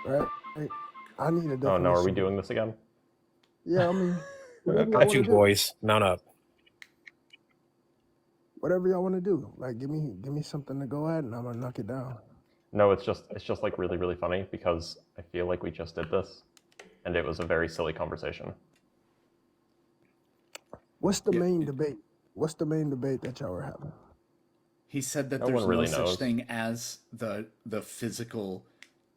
right? I need a Oh no, are we definition. doing this again? Yeah, I mean, whatever y'all Got want you, to do. boys. Mount up. Whatever y'all want to do. Like, give me something to go at, and I'm gonna knock it down. No, it's just like really really funny because I feel like we just did this, and it was a very silly conversation. What's the Yeah. main debate? What's the main debate that y'all were having? He said that No there's one no really such knows. thing as the physical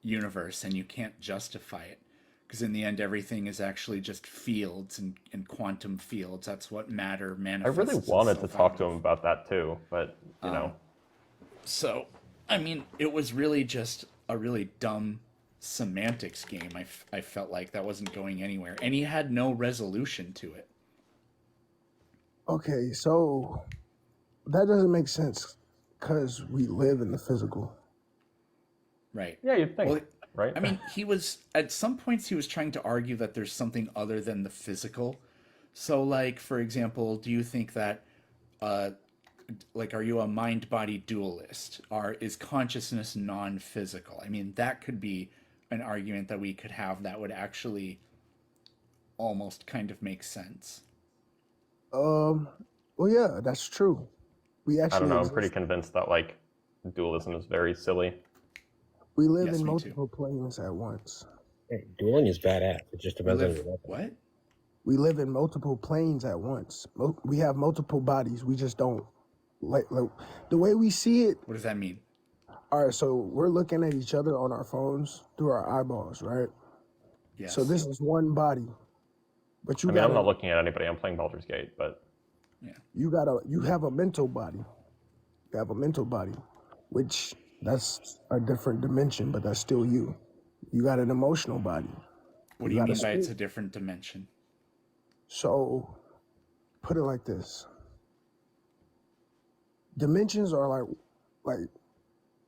universe, and you can't justify it because in the end, everything is actually just fields and quantum fields. That's what matter I manifests. really wanted to itself talk out to of. him about that too, but you know, So, I mean, it was really just a really dumb semantics game. I felt like that wasn't going anywhere, and he had no resolution to it. Okay, so that doesn't make sense because we live in the physical. Right. yeah, you'd think, Well, right? I mean, he was at some points he was trying to argue that there's something other than the physical. So, like for example, do you think that, uh, like, are you a mind body dualist? Or is consciousness non physical? I mean, that could be an argument that we could have that would actually almost kind of make sense. Um, well, yeah, that's true. We I don't actually know. I'm pretty exist. convinced that like dualism is very silly. We live Yes, in me too. multiple planes at once. Hey, dueling is badass. It just We depends on your live weapon. what? We live in multiple planes at once. We have multiple bodies. We just don't like the way we see it. What does that mean? All right, so we're looking at each other on our phones through our eyeballs, right? Yes. So this is one body, but I mean, I'm not looking at anybody. I'm playing Baldur's Gate, but Yeah. you have a mental body. You have a mental body, which that's a different dimension, but that's still you. You got an emotional body. What do You you got a mean by it's a spirit. different dimension? So put it like this. Dimensions are like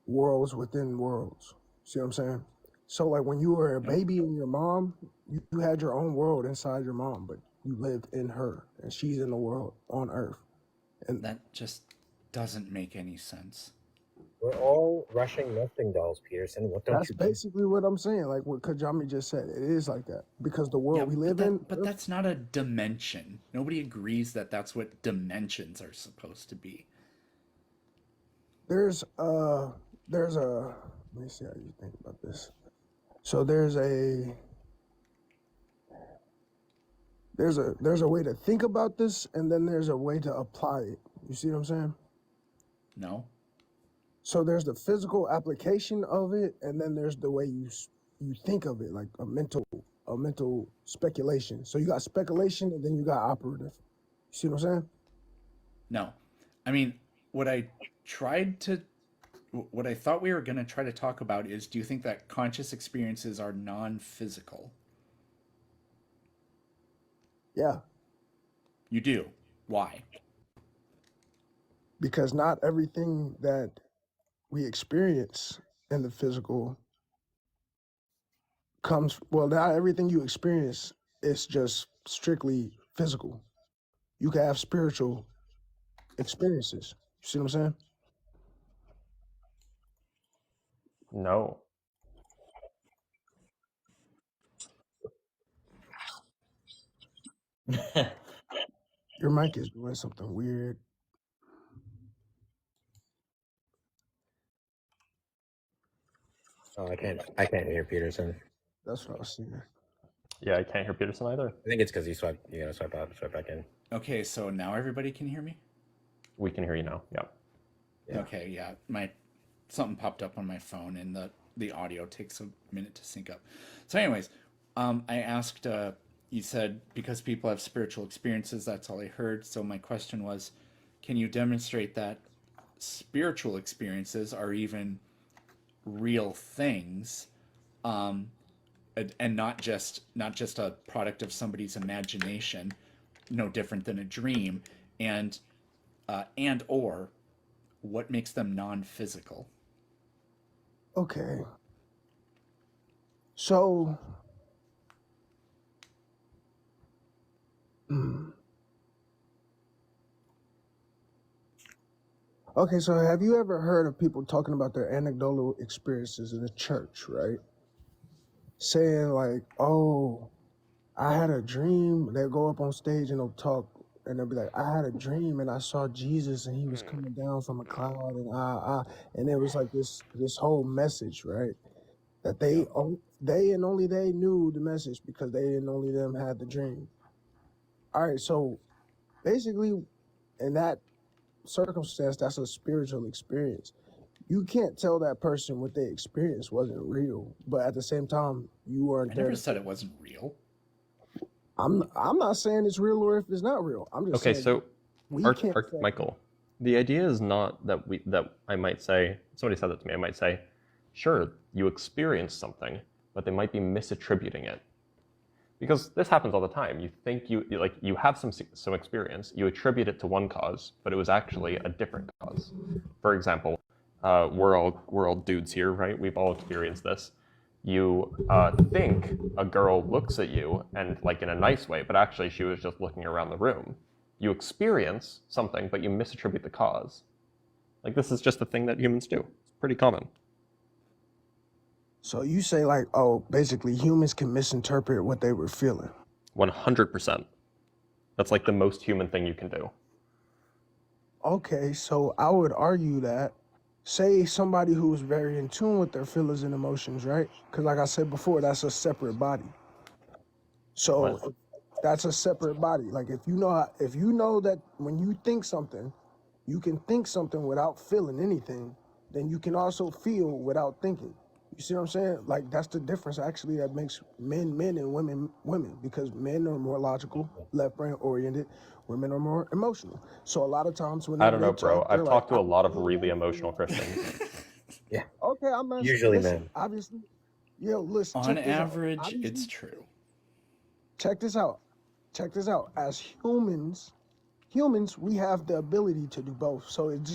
worlds within worlds. See what I'm saying? So like when you were a Nope. baby in your mom, you had your own world inside your mom, but you lived in her and she's in the world on earth. And That just doesn't make any sense. We're all rushing nesting dolls, Peterson. What don't that's you get? basically what I'm saying. Like what Kajami just said. It is like that. Because the Yeah, world we live in, but that's not a dimension. Nobody agrees that that's what dimensions are supposed to be. there's a let me see how you think about this. So there's a way to think about this and then there's a way to apply it. You see what I'm saying? No? So there's the physical application of it, and then there's the way you think of it, like a mental speculation. So you got speculation, and then you got operative. You see what I'm saying? No. I mean, what I what I thought we were going to try to talk about is, do you think that conscious experiences are non physical? Yeah, You do. Why? because not everything that we experience in the physical comes. Well, not everything you experience is just strictly physical. You can have spiritual experiences. You see what I'm no. saying? Your mic is doing something weird. Oh, I can't hear Peterson. That's what I was saying. Yeah, I can't hear Peterson either. I think it's because you gotta swipe out, swipe back in. Okay, so now everybody can hear me? We can hear you now. Yeah. Yeah. Okay, yeah. Something popped up on my phone and the audio takes a minute to sync up. So anyways, I asked you said because people have spiritual experiences, that's all I heard. So my question was, can you demonstrate that spiritual experiences are even real things, um, and not just a product of somebody's imagination, no different than a dream, and or what makes them non-physical? Okay. So, mm, okay, so have you ever heard of people talking about their anecdotal experiences in the church, right? saying like, "Oh, I had a dream." They'll go up on stage and they'll talk, and they'll be like, "I had a dream and I saw Jesus and he was coming down from a cloud and it was like this whole message, right? That Yeah. they and only they knew the message because they and only them had the dream. All right, so basically, in that circumstance, that's a spiritual experience. You can't tell that person what they experienced wasn't real, but at the same time, you I weren't there. never said it wasn't real. I'm not saying it's real or if it's not real. I'm just Okay, saying so we can't say. Michael, the idea is not that I might say, somebody said that to me, I might say, sure, you experienced something, but they might be misattributing it. Because this happens all the time. You think you have some experience, you attribute it to one cause, but it was actually a different cause. For example, we're all dudes here, right? We've all experienced this. You think a girl looks at you and like in a nice way, but actually she was just looking around the room. You experience something, but you misattribute the cause. Like this is just a thing that humans do. It's pretty common. So you say like, oh, basically humans can misinterpret what they were feeling. 100%. That's like the most human thing you can do. Okay, so I would argue that, say somebody who's very in tune with their feelings and emotions, right? Because like I said before, that's a separate body. So What? that's a separate body. Like if you know that when you think something, you can think something without feeling anything, then you can also feel without thinking. You see what I'm saying? Like that's the difference actually that makes men men and women women, because men are more logical, left brain oriented, women are more emotional. So a lot of times I whenever don't they know, bro. talk, I've they're like, talked to a lot of really emotional Christians. Yeah, okay, I'm not usually listen, men. obviously, yo, listen, On check this out. average, Obviously, it's true. check this out. Check this out. As humans, we have the ability to do both. So it's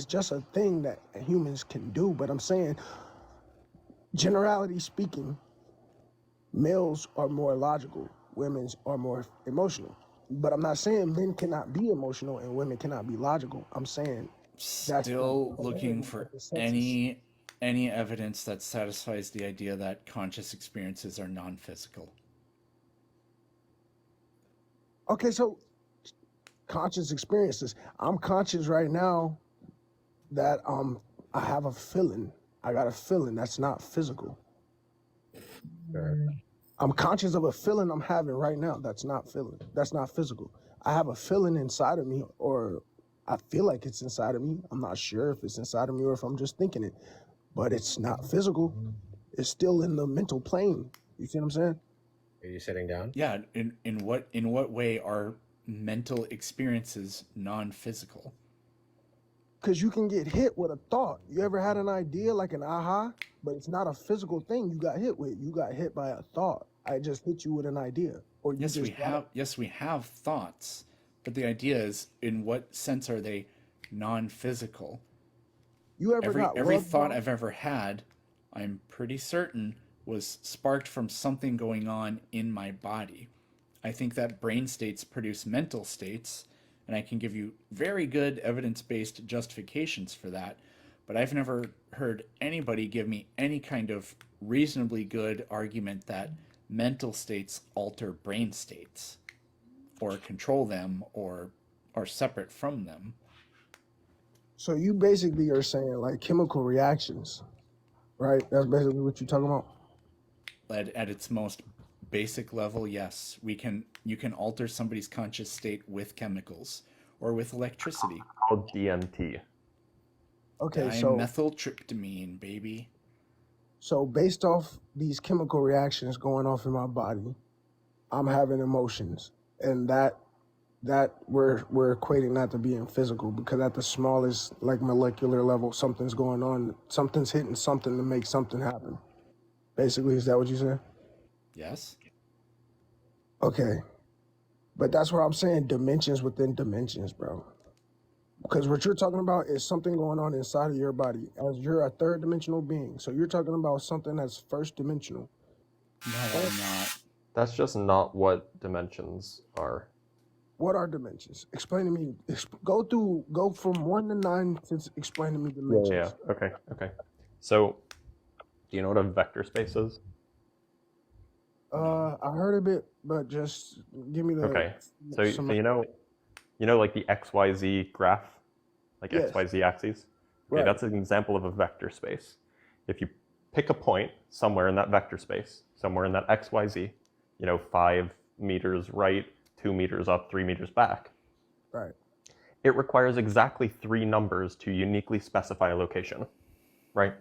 just a thing that humans can do. But I'm saying, generality speaking, males are more logical, women are more emotional. But I'm not saying men cannot be emotional and women cannot be logical. I'm saying that's the Still looking majority of for the census. any evidence that satisfies the idea that conscious experiences are non-physical. Okay, so conscious experiences. I'm conscious right now that I have a feeling. I got a feeling that's not physical. Sure. I'm conscious of a feeling I'm having right now that's not physical. I have a feeling inside of me, or I feel like it's inside of me. I'm not sure if it's inside of me or if I'm just thinking it, but it's not physical. It's still in the mental plane. You see what I'm saying? Are you sitting down? Yeah, in what way are mental experiences non-physical? Because you can get hit with a thought. You ever had an idea like an aha, but it's not a physical thing you got hit with. You got hit by a thought. I just hit you with an idea, or you Yes, just we have thoughts, but the idea is, in what sense are they non-physical? you ever got Every rubbed thought on? I've ever had, I'm pretty certain, was sparked from something going on in my body. I think that brain states produce mental states, and I can give you very good evidence-based justifications for that, but I've never heard anybody give me any kind of reasonably good argument that mental states alter brain states or control them or are separate from them. So you basically are saying like chemical reactions, right? That's basically what you're talking about. At its most basic level, yes, you can alter somebody's conscious state with chemicals or with electricity. Called DMT. Okay, Dimethyltryptamine, baby. so based off these chemical reactions going off in my body, I'm having emotions, and that we're equating that to being physical, because at the smallest like molecular level, something's going on, something's hitting something to make something happen. Basically, is that what you said? Yes? Okay, but that's what I'm saying. Dimensions within dimensions, bro. Because what you're talking about is something going on inside of your body, as you're a third dimensional being. So you're talking about something that's first dimensional. No, I'm not. That's just not what dimensions are. What are dimensions? Explain to me. Go from 1 to 9 to explain to me dimensions. Yeah. Okay. So, do you know what a vector space is? I heard of it, but just give me the Okay. So some. like the XYZ graph, like Yes, XYZ axes. Okay, right, that's an example of a vector space. If you pick a point somewhere in that vector space, somewhere in that XYZ, 5 meters right, 2 meters up, 3 meters back, right, it requires exactly 3 numbers to uniquely specify a location, right?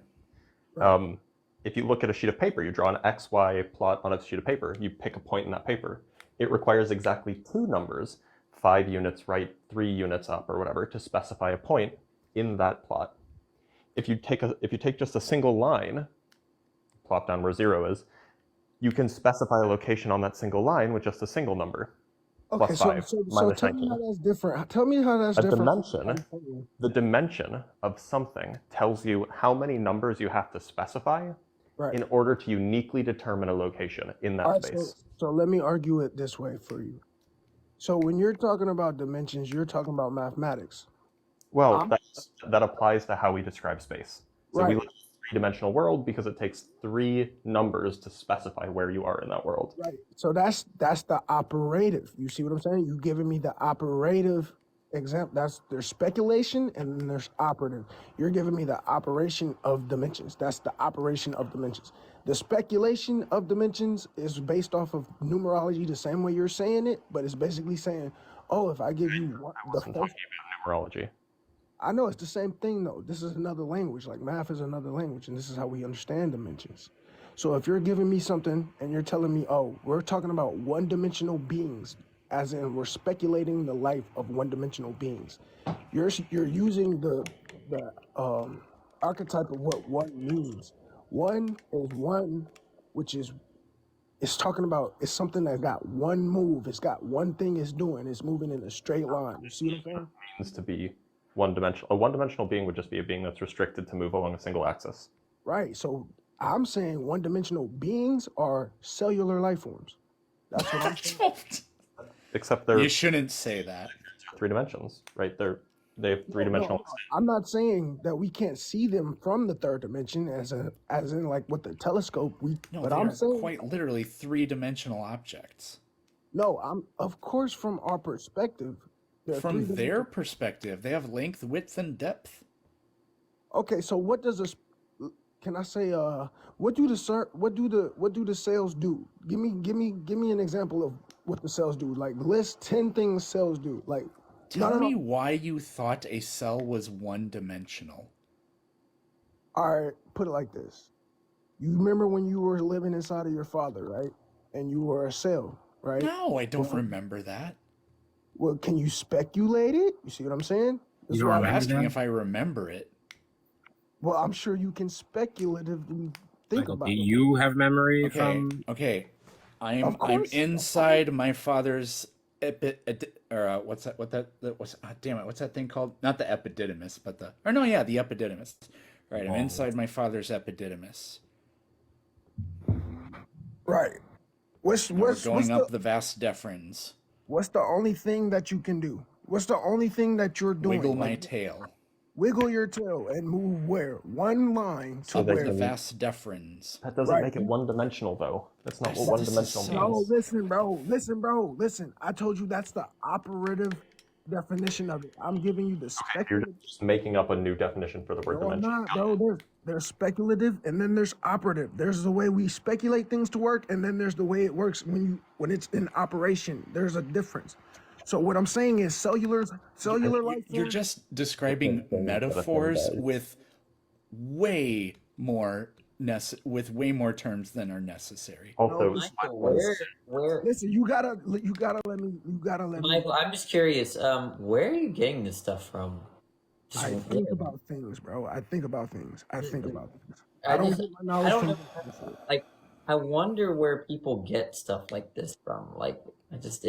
right. If you look at a sheet of paper, you draw an XY plot on a sheet of paper, you pick a point in that paper. It requires exactly 2 numbers, 5 units right, 3 units up, or whatever, to specify a point in that plot. If you take just a single line, plot down where 0 is, you can specify a location on that single line with just a single number, Okay, plus so 5, so so minus tell me how 19. that's different. Tell me how that's A different from dimension, what I'm saying. the dimension of something tells you how many numbers you have to specify Right. in order to uniquely determine a location in All that right, space. so let me argue it this way for you. So when you're talking about dimensions, you're talking about mathematics. Well, I'm that applies to how we describe space. So we right, live in a three-dimensional world because it takes 3 numbers to specify where you are in that world. right. So that's the operative. You see what I'm saying? You giving me the operative example. There's speculation and then there's operative. You're giving me the operation of dimensions. That's the operation of dimensions. The speculation of dimensions is based off of numerology, the same way you're saying it, but it's basically saying, oh, if I give you the Wasn't first. talking about numerology. I know it's the same thing though. This is another language. Like math is another language, and this is how we understand dimensions. So if you're giving me something and you're telling me, oh, we're talking about one-dimensional beings, as in we're speculating the life of one-dimensional beings, you're using the archetype of what one means. One is one, which is it's talking about it's something that got one move. It's got one thing it's doing. It's moving in a straight line. You see what I'm saying? Means to be one-dimensional. A one-dimensional being would just be a being that's restricted to move along a single axis. Right. So I'm saying one-dimensional beings are cellular life forms. That's what I'm saying. Except You they're shouldn't say that. 3 dimensions, right? They have No, three-dimensional. I'm not saying that we can't see them from the third dimension as in like with the telescope. No, But they I'm are saying quite literally 3-dimensional objects. no. I'm of course from our perspective, they're From their three-dimensional. perspective, they have length, width, and depth. Okay, so what does this? Can I say? What do the cells do? Give me an example of what the cells do. Like list 10 things cells do. Like no, Tell no, me no. why you thought a cell was one-dimensional. All right, put it like this. You remember when you were living inside of your father, right? And you were a cell, right? No, I don't remember that. Well, can you speculate it? You see what I'm saying? That's You don't why. You're remember asking that? if I remember it. Well, I'm sure you can speculatively think Michael, about do it. you have memory Okay, from? okay. Of I'm course, inside my father's what's damn it, what's that thing called? Not the epididymis, but the the epididymis. Right, I'm Oh, inside my father's epididymis. right. What's And we're what's going up the vas deferens. what's the only thing that you can do? What's the only thing that you're doing? Wiggle my Like tail. wiggle your tail and move where? One line to Up where? the vas deferens. That doesn't Right. make it one-dimensional, though. That's not what This is one-dimensional so- No, means. listen, bro. Listen. I told you that's the operative definition of it. I'm giving you the You're speculative. just making up a new definition for the word No, I'm dimension. not, bro. There's speculative and then there's operative. There's the way we speculate things to work, and then there's the way it works when it's in operation. There's a difference. So what I'm saying is cellular life You're forms. just describing metaphors with way more terms than are necessary. Also, Michael, where, Listen, you gotta let me. Michael, I'm just curious. Where are you getting this stuff from? Just I think where? about things, bro. I think about things. I I don't just, get my knowledge I don't from. know. Like, I wonder where people get stuff like this from. Like, it's just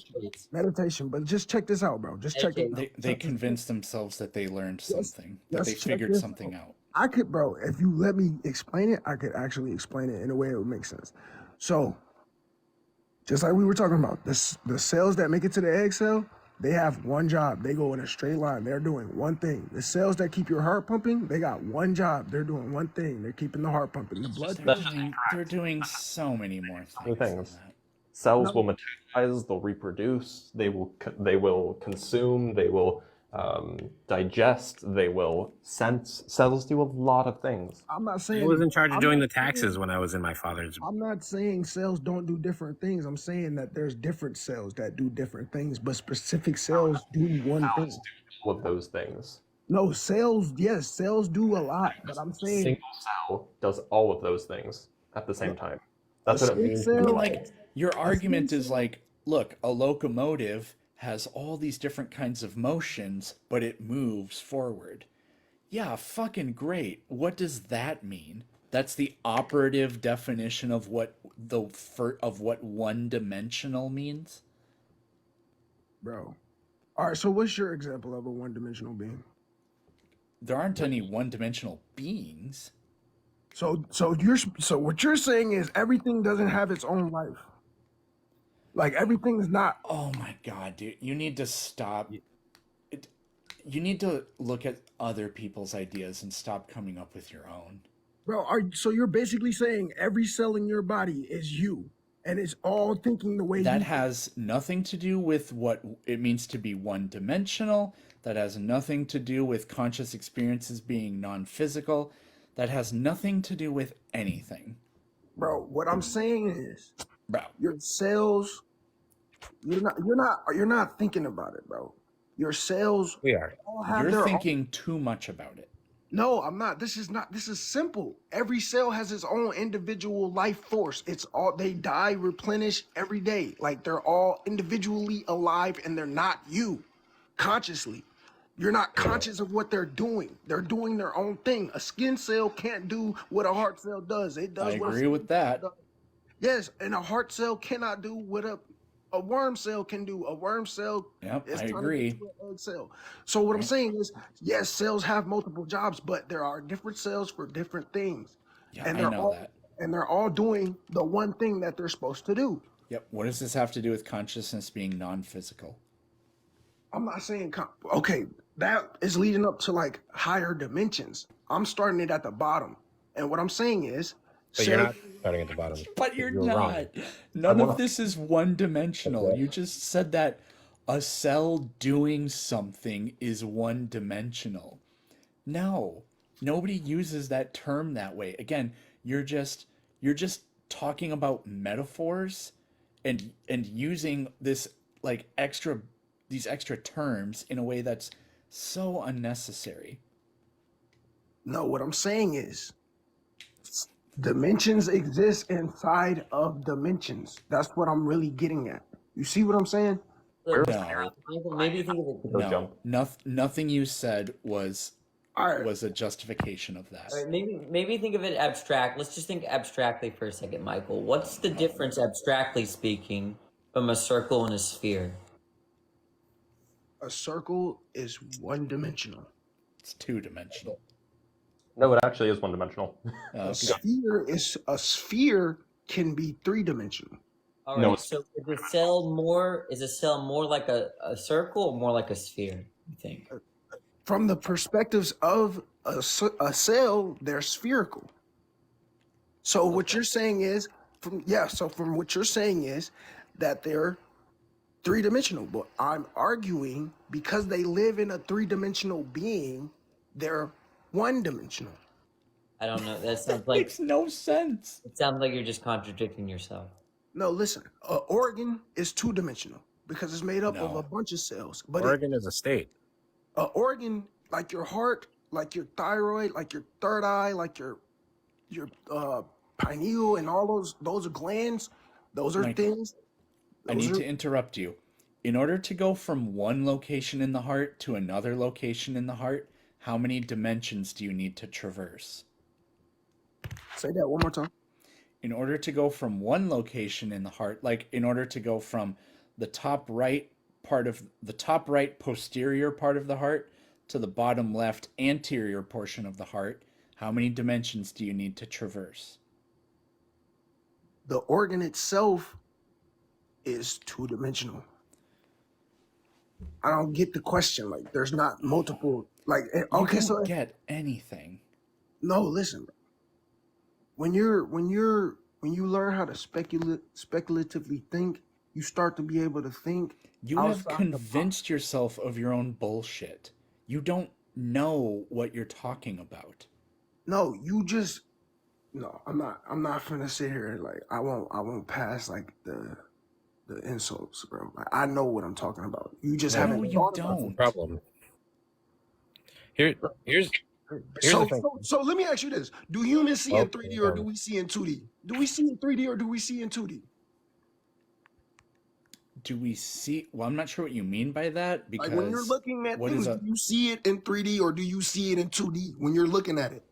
curious. Meditation, but just check this out, bro. Just check it out. They convinced themselves that they learned something, that they yes, check figured this something out. out. I could, bro, if you let me explain it, I could actually explain it in a way that would make sense. So, just like we were talking about, the cells that make it to the egg cell, they have one job. They go in a straight line. They're doing one thing. The cells that keep your heart pumping, they got one job. They're doing one thing. They're keeping the heart pumping. The blood. They're doing so many more Two things than things. that. Cells No. will metabolize, they'll reproduce, they will consume, they will digest, they will sense. Cells do a lot of things. I'm not I saying was in charge of I'm doing the not saying- taxes when I was in my father's. I'm not saying cells don't do different things. I'm saying that there's different cells that do different things, but specific cells do one thing. All of those things. No, cells, yes, cells do a lot, but I'm A saying single cell does all of those things at the same time. That's what it skin means. cell- I mean, Right. like, your argument is like, look, a locomotive has all these different kinds of motions, but it moves forward. Yeah, fucking great. What does that mean? That's the operative definition of what one-dimensional means. bro. All right, so what's your example of a one-dimensional being? There aren't any one-dimensional beings. So what you're saying is everything doesn't have its own life. Like everything is not. Oh my God, dude. You need to stop. You need to look at other people's ideas and stop coming up with your own. Bro, so you're basically saying every cell in your body is you, and it's all thinking the way That you has nothing to do with what it means to be one-dimensional. That has nothing to do with conscious experiences being non-physical. That has nothing to do with anything. Bro, what I'm saying is Bro, your cells, you're not thinking about it, bro. Your cells We are. all have you're their thinking too much about it. No, I'm not. This is simple. Every cell has its own individual life force. It's all they die, replenish every day. Like they're all individually alive and they're not you consciously. You're not conscious of what they're doing. They're doing their own thing. A skin cell can't do what a heart cell does. It does I what a agree with that. Yes, and a heart cell cannot do what a worm cell can do. A worm cell Yep, is I trying to agree. get to an egg cell. So what I'm saying is, yes, cells have multiple jobs, but there are different cells for different things. Yeah, And I they're know all that. and they're all doing the one thing that they're supposed to do. Yep. What does this have to do with consciousness being non-physical? I'm not saying okay, that is leading up to like higher dimensions. I'm starting it at the bottom. And what I'm saying is But you're cell- not starting at the bottom. But you're wrong. not. None wanna- of this is one-dimensional. You just said that a cell doing something is one-dimensional. No, nobody uses that term that way. Again, you're just talking about metaphors and using this like these extra terms in a way that's so unnecessary. No, what I'm saying is dimensions exist inside of dimensions. That's what I'm really getting at. You see what I'm saying? So, No. maybe think of it. Go jump. Nothing you said was All right. a justification of that. All right, maybe think of it abstract. Let's just think abstractly for a second, Michael. What's the difference, abstractly speaking, from a circle and a sphere? A circle is one dimensional. It's two-dimensional. No, it actually is one-dimensional. A sphere can be three dimensional. All right. No. So is a cell more like a circle or more like a sphere? You think? From the perspectives of a cell, they're spherical. So what you're saying is from what you're saying is that they're three-dimensional, but I'm arguing because they live in a three-dimensional being, they're one-dimensional. I don't know. That sounds like Makes no sense. it sounds like you're just contradicting yourself. No, listen, an organ is two-dimensional because it's made up of No. a bunch of cells. But Oregon is a state. an organ, like your heart, like your thyroid, like your third eye, like your pineal, and all those are glands. Those are Michael, things. I Those need are- to interrupt you. In order to go from one location in the heart to another location in the heart, how many dimensions do you need to traverse? Say that one more time. In order to go from one location in the heart, like in order to go from the top right posterior part of the heart to the bottom left anterior portion of the heart, how many dimensions do you need to traverse? The organ itself is two-dimensional. I don't get the question. Like, there's not multiple. Like, You okay, don't so get anything. no, listen. When you learn how to speculatively think, you start to be able to think You have outside the box. convinced yourself of your own bullshit. You don't know what you're talking about. No, you just no. I'm not finna sit here and, like, I won't pass like the insults, bro. Like, I know what I'm talking about. You just No, haven't No, you thought about it. that's the don't. problem. Here's the So, thing. so let me ask you this: do humans see in Okay, 3D or do we see in 2D? Do we see in 3D or do we see in 2D? Do we see? Well, I'm not sure what you mean by that Like, when you're because looking at what things, is do a you see it in 3D or do you see it in 2D when you're looking at it?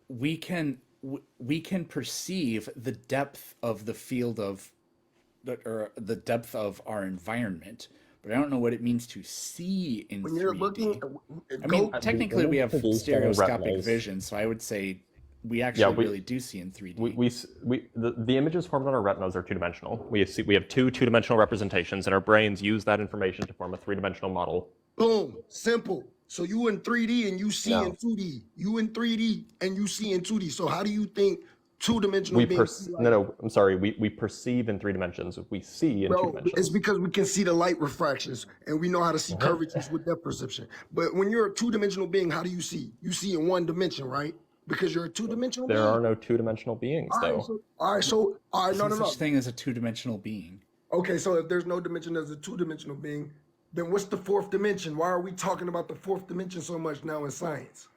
we can perceive the depth of the field of or the depth of our environment, but I don't know what it means to see in When you're 3D. looking, I mean, go. technically we image have produced by stereoscopic retinas. vision, so I would say we actually Yeah, we really do see in 3D. the images formed on our retinas are two-dimensional. We have two-dimensional representations, and our brains use that information to form a three-dimensional model. Boom, simple. So you in 3D and you see in No, 2D. You in 3D and you see in 2D. So how do you think two-dimensional beings see light? No, I'm sorry. We perceive in three dimensions. We see in two Bro, it's dimensions. because we can see the light refractions and we know how to see curvatures with depth perception. But when you're a two-dimensional being, how do you see? You see in one dimension, right? Because you're a two-dimensional There being. are no two-dimensional beings, All right, though. There's no, no no, such no. thing as a two-dimensional being. Okay, so if there's no dimension as a two-dimensional being, then what's the fourth dimension? Why are we talking about the fourth dimension so much now in science?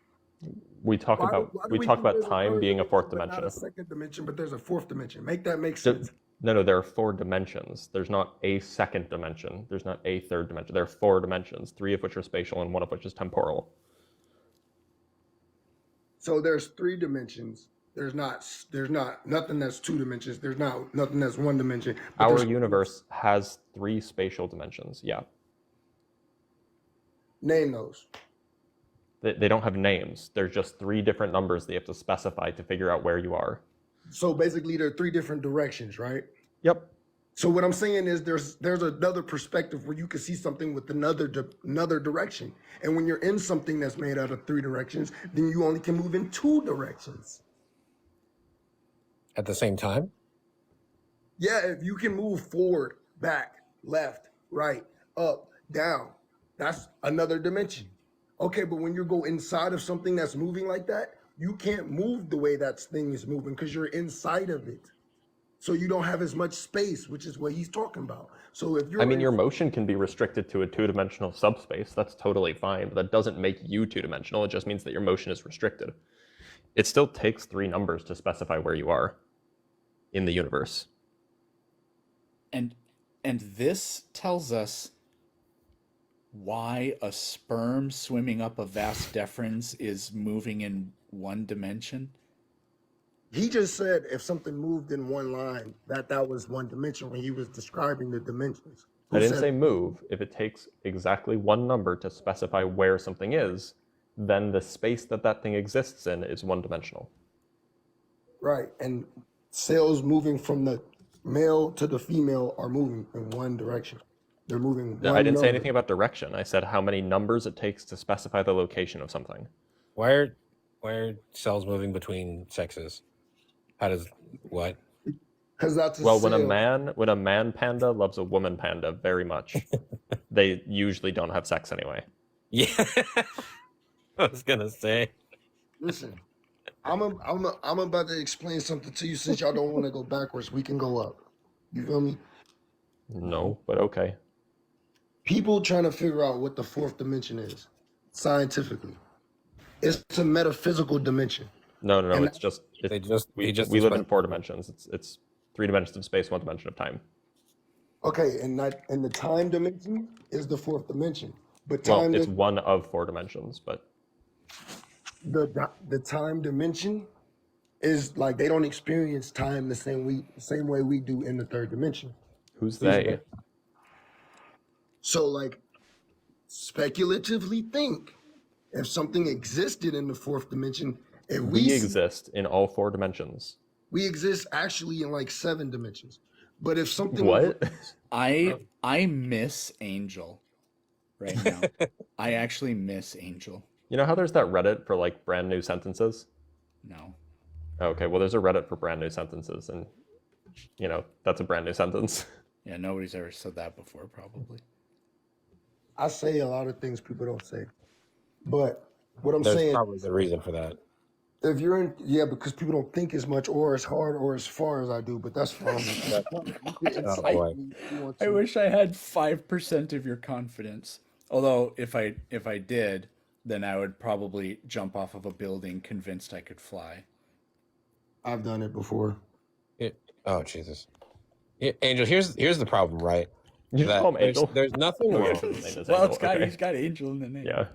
We talk Why about do we we talk think about there's a time third being a fourth but not dimension. a second dimension, but there's a fourth dimension? Make that make Ju- sense. No, there are four dimensions. There's not a second dimension. There's not a third dimension. There are four dimensions, three of which are spatial and one of which is temporal. So there's three dimensions. There's not nothing that's two dimensions. There's not nothing that's one dimension. But Our there's universe has three spatial dimensions. Yeah. name those. They don't have names. There's just three different numbers that you have to specify to figure out where you are. So basically there are three different directions, right? Yep. So what I'm saying is there's another perspective where you can see something with another direction. And when you're in something that's made out of three directions, then you only can move in two directions. at the same time. Yeah, if you can move forward, back, left, right, up, down, that's another dimension. Okay, but when you go inside of something that's moving like that, you can't move the way that thing is moving because you're inside of it. So you don't have as much space, which is what he's talking about. So if you're I mean, your in, motion can be restricted to a two-dimensional subspace. That's totally fine, but that doesn't make you two-dimensional. It just means that your motion is restricted. It still takes three numbers to specify where you are in the universe. And this tells us why a sperm swimming up a vas deferens is moving in one dimension. he just said if something moved in one line, that was one dimension when he was describing the dimensions. I Who didn't said say move. If it takes exactly one number to specify where something is, then the space that that thing exists in is one-dimensional. right? And cells moving from the male to the female are moving in one direction. They're moving I one didn't say number. anything about direction. I said how many numbers it takes to specify the location of something. Why are cells moving between sexes? How does what? Because that's a Well, cell. when a man panda loves a woman panda very much, they usually don't have sex anyway. Yeah, I was gonna say. Listen, I'm about to explain something to you since y'all don't want to go backwards. We can go up. You feel me? No, but okay. People trying to figure out what the fourth dimension is scientifically. It's a metaphysical dimension. No, And it's just They just we just live in explained- 4 dimensions. It's 3 dimensions of space, 1 dimension of time. okay, and the time dimension is the fourth dimension. But Well, time it's di- one of 4 dimensions, but the time dimension is like they don't experience time the same way we do in the third dimension. who's they? So like speculatively think if something existed in the fourth dimension, if We we exist in all 4 dimensions. we exist actually in like 7 dimensions. But if something What? I miss Angel. right now. I actually miss Angel. You know how there's that Reddit for like brand new sentences? No. Okay, well, there's a Reddit for brand new sentences, and that's a brand new sentence. Yeah, nobody's ever said that before, probably. I say a lot of things people don't say, but what I'm There's saying, probably a reason for that. if you're in, yeah, because people don't think as much or as hard or as far as I do, but that's fine. You can Oh incite boy. me if you want I to. wish I had 5% of your confidence. Although if I did, then I would probably jump off of a building convinced I could fly. I've done it before. Oh Jesus. Angel, here's the problem, right? You just call him Angel? There's nothing Okay, wrong. so his name is Well, Angel. Okay. he's got Angel in the name. Yeah.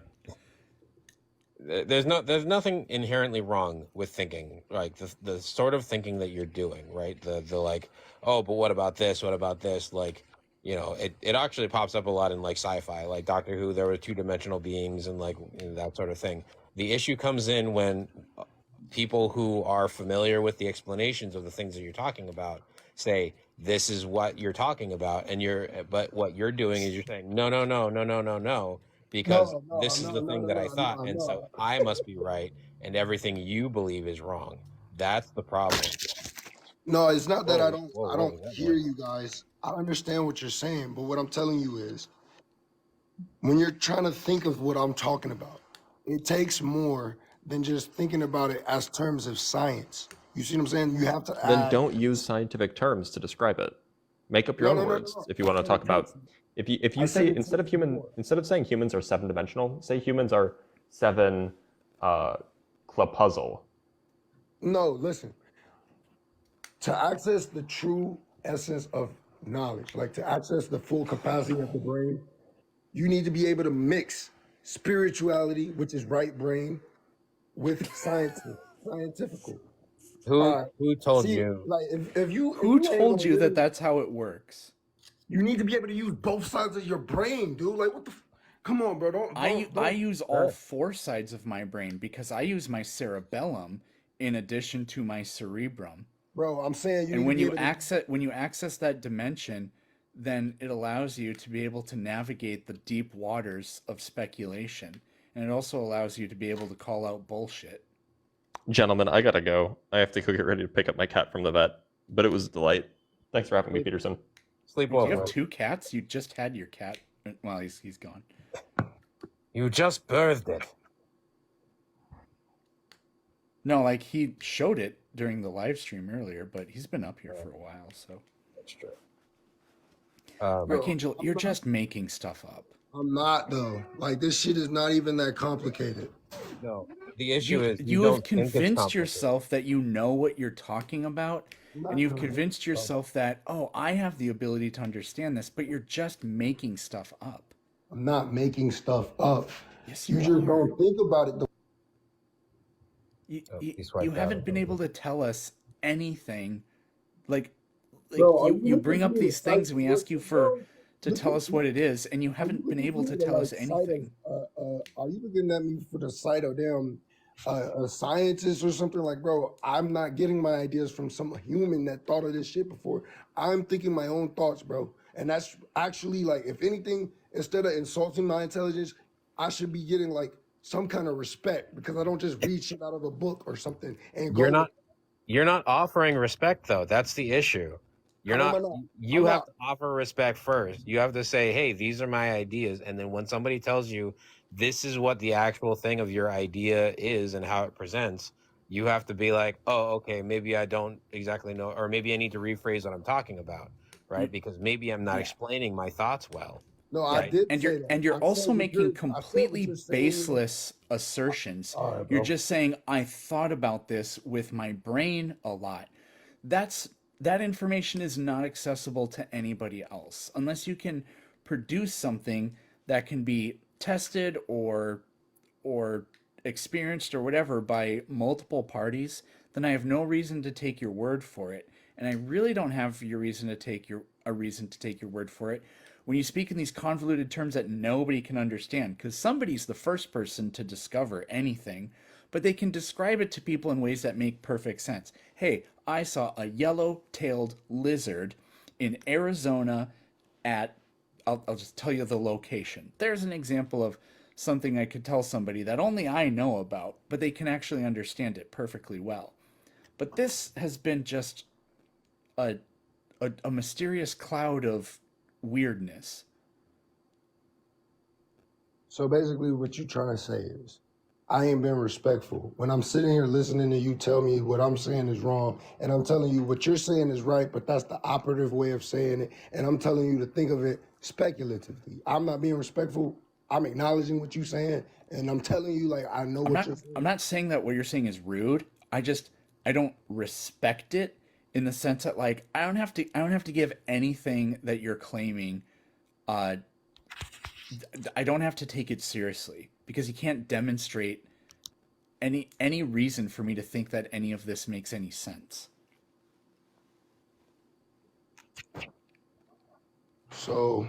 There's nothing inherently wrong with thinking, like the sort of thinking that you're doing, right? The like, oh, but what about this? What about this? Like, it actually pops up a lot in like sci-fi, like Doctor Who. There were two-dimensional beings and like that sort of thing. The issue comes in when people who are familiar with the explanations of the things that you're talking about say this is what you're talking about, but what you're doing is you're saying no, because this is the thing that I thought, and so I must be right, and everything you believe is wrong. That's the problem. No, it's not that I Whoa, don't that hear was- you guys. I understand what you're saying, but what I'm telling you is when you're trying to think of what I'm talking about, it takes more than just thinking about it as terms of science. You see what I'm saying? You have to Then add. don't use scientific terms to describe it. Make up your No, own no, no, words no. if you want to talk about. If I you said say it takes more. instead of saying humans are 7-dimensional, say humans are 7 puzzle. No, listen. To access the true essence of knowledge, like to access the full capacity of the brain, you need to be able to mix spirituality, which is right brain, with scientifical. Who told See, you? like if you Who ain't told gonna you that really- that's how it works? you need to be able to use both sides of your brain, dude. Like what the? Come on, bro. I use all 4 sides of my brain because I use my cerebellum in addition to my cerebrum. Bro, I'm saying you. And need when to be you able to- access that dimension, then it allows you to be able to navigate the deep waters of speculation, and it also allows you to be able to call out bullshit. Gentlemen, I gotta go. I have to go get ready to pick up my cat from the vet. But it was a delight. Thanks for having me, Peterson. Sleep Do well. you have bro. 2 cats? You just had your cat. Well, he's gone. You just birthed it. No, like he showed it during the live stream earlier, but he's been up here for a while. So, That's true. Archangel, you're just making stuff up. I'm not though. Like this shit is not even that complicated. No, the issue is You don't have think it's convinced complicated. yourself that you know what you're talking about, Not and you've really. convinced yourself that, oh, I have the ability to understand this, but you're just making stuff up. I'm not making stuff up. Yes, You you just are. don't think about it. You, Oh, you, he swiped you out haven't or been something. able to tell us anything. Like Bro, are you you bring looking up at these things, and we ask you bro? to tell us what it is, and you haven't been able to tell us anything. Are you looking at me for the site of damn a scientist or something? Like, bro, I'm not getting my ideas from some human that thought of this shit before. I'm thinking my own thoughts, bro. And that's actually like, if anything, instead of insulting my intelligence, I should be getting like some kind of respect because I don't just read shit out of a book or something and go. You're not offering respect though. That's the issue. You're How am not. I not? You I'm have not. to offer respect first. You have to say, "Hey, these are my ideas," and then when somebody tells you this is what the actual thing of your idea is and how it presents, you have to be like, "Oh, okay, maybe I don't exactly know, or maybe I need to rephrase what I'm talking about, right? Because maybe I'm not Yeah. explaining my thoughts well." No, Yeah. I did And say you're that. and you're I also said what making you're- I said what completely you're saying. baseless assertions. All right, You're bro. just saying I thought about this with my brain a lot. That information is not accessible to anybody else unless you can produce something that can be tested or experienced or whatever by multiple parties. Then I have no reason to take your word for it, and I really don't have a reason to take your word for it when you speak in these convoluted terms that nobody can understand, because somebody's the first person to discover anything, but they can describe it to people in ways that make perfect sense. Hey, I saw a yellow-tailed lizard in Arizona at I'll just tell you the location. There's an example of something I could tell somebody that only I know about, but they can actually understand it perfectly well. But this has been just a a mysterious cloud of weirdness. So basically, what you trying to say is, I ain't been respectful. When I'm sitting here listening to you tell me what I'm saying is wrong, and I'm telling you what you're saying is right, but that's the operative way of saying it, and I'm telling you to think of it speculatively. I'm not being respectful. I'm acknowledging what you're saying, and I'm telling you, like, I know I'm what not you're saying. I'm not saying that what you're saying is rude. I don't respect it in the sense that like I don't have to give anything that you're claiming. uh I don't have to take it seriously because you can't demonstrate any reason for me to think that any of this makes any sense. So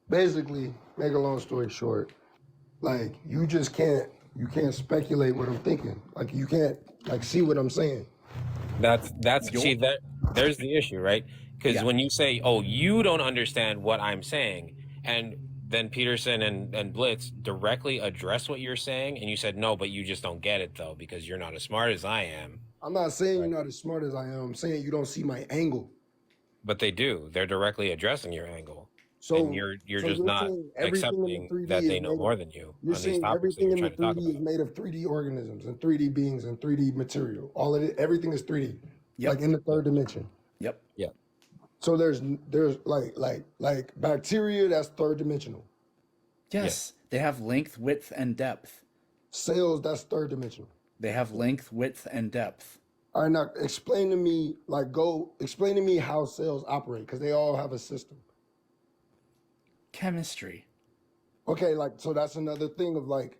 basically, make a long story short, like you can't speculate what I'm thinking. Like you can't like see what I'm saying. That's Yo, see that there's the issue, right? Because yeah, when you say, "Oh, you don't understand what I'm saying," and then Peterson and Blitz directly address what you're saying, and you said, "No, but you just don't get it though because you're not as smart as I am." I'm not saying you're Right. not as smart as I am. I'm saying you don't see my angle. But they do. They're directly addressing your angle, and So you're so just you're not saying everything in the accepting 3D that is they know made of more than you you're on these saying topics that everything you're in the trying to talk 3D about. is made of 3D organisms and 3D beings and 3D material. All of it, everything is 3D, like yep, in the Yeah. third dimension. yep, Yeah. So there's like bacteria that's third dimensional. Yes. yes, they have length, width, and depth. Cells that's third dimensional. They have length, width, and depth. All right, now explain to me, like, go explain to me how cells operate because they all have a system. Chemistry. Okay, like, so that's another thing of like,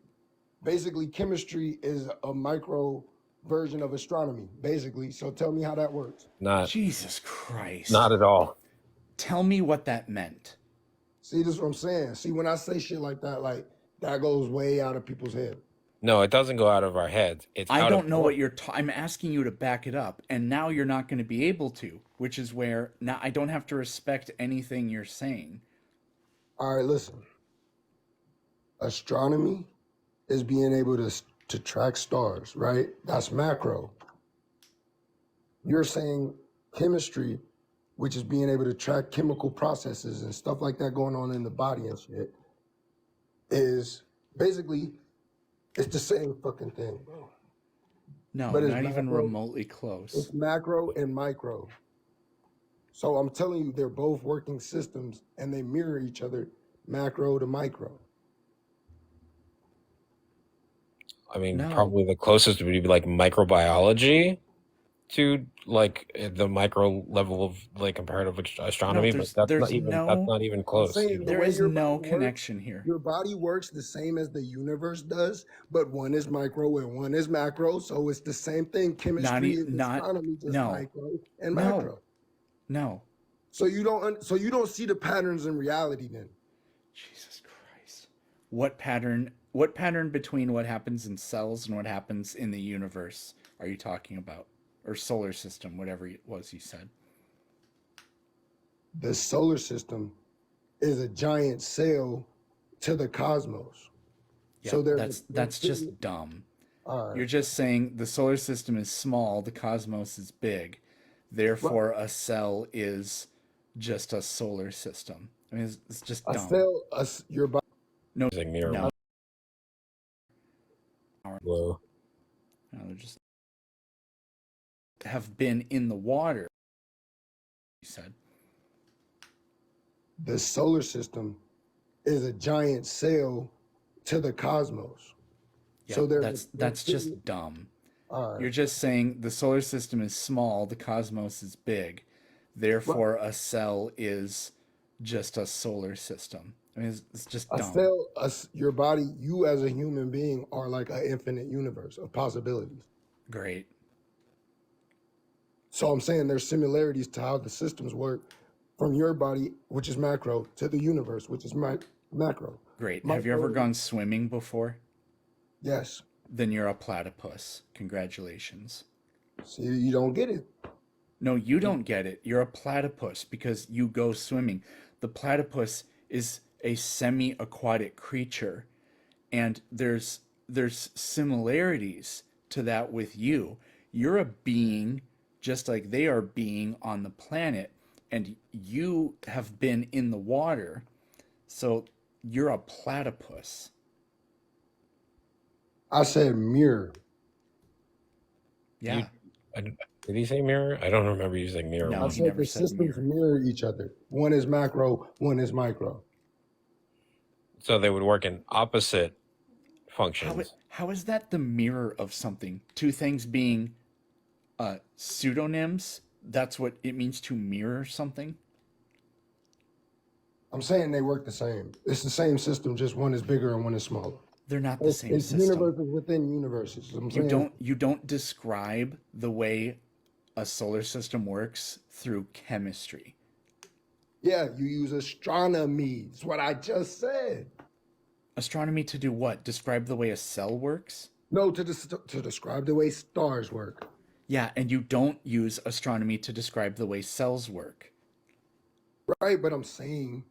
basically, chemistry is a micro version of astronomy, basically. So tell me how that works. Not Jesus Christ. not at all. Tell me what that meant. See, this is what I'm saying. See, when I say shit like, that goes way out of people's head. No, it doesn't go out of our heads. It's I out of don't know your. what I'm asking you to back it up, and now you're not going to be able to, which is where now I don't have to respect anything you're saying. All right, listen. Astronomy is being able to track stars, right? That's macro. You're saying chemistry, which is being able to track chemical processes and stuff like that going on in the body and shit, is basically it's the same fucking thing, bro. No, But it's not even macro, remotely close. it's macro and micro. So I'm telling you, they're both working systems and they mirror each other, macro to micro. I mean, No, probably the closest would be like microbiology to like the micro level of like comparative no, astronomy, but that's not even I'm close. saying the there way is your body no works, connection here. your body works the same as the universe does, but one is micro and one is macro. So it's the same thing. Chemistry is Not, astronomy, just no, micro and no, macro. no. So you don't see the patterns in reality then. Jesus Christ. What pattern between what happens in cells and what happens in the universe are you talking about? Or solar system, whatever it was you said. The solar system is a giant cell to the cosmos. Yeah, So that's just dumb. all right. You're just saying the solar system is small, the cosmos is big. Well, Therefore a cell is just a solar system. I mean it's just a dumb. cell, your body. No, It's like mirror. no, Whoa. no, they're just have been in the water, you said. The solar system is a giant cell to the cosmos. Yeah, So that's just dumb. all right. You're just saying the solar system is small, the cosmos is big. Therefore, a cell is just a solar system. I mean, it's just A dumb. cell, your body, you as a human being are like an infinite universe of possibilities. Great. So I'm saying there's similarities to how the systems work from your body, which is macro, to the universe, which is macro. Great. Have you ever Micro, gone swimming before? yes. Then you're a platypus. Congratulations. See, you don't get it. No, you don't get it. You're a platypus because you go swimming. The platypus is a semi-aquatic creature, and there's similarities to that with you. You're a being just like they are being on the planet, and you have been in the water, so you're a platypus. I said mirror. Yeah. Did he say mirror? I don't remember you saying mirror. No. I he said never the said systems mirror. mirror each other. One is macro, one is micro. So they would work in opposite functions. How is that the mirror of something? Two things being pseudonyms. That's what it means to mirror something. I'm saying they work the same. It's the same system, just one is bigger and one is smaller. They're not the same It's system. universes within universes. I'm saying You don't describe the way a solar system works through chemistry. yeah, you use astronomy. That's what I just said. Astronomy to do what? Describe the way a cell works? No, to describe the way stars work. Yeah, and you don't use astronomy to describe the way cells work. Right, but I'm saying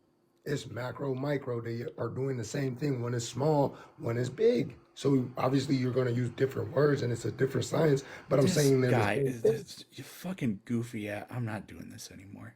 it's macro, micro. They are doing the same thing. One is small, one is big. So obviously you're going to use different words and it's a different science. But I'm This saying they're the guy same thing. is you fucking goofy. I'm not doing this anymore.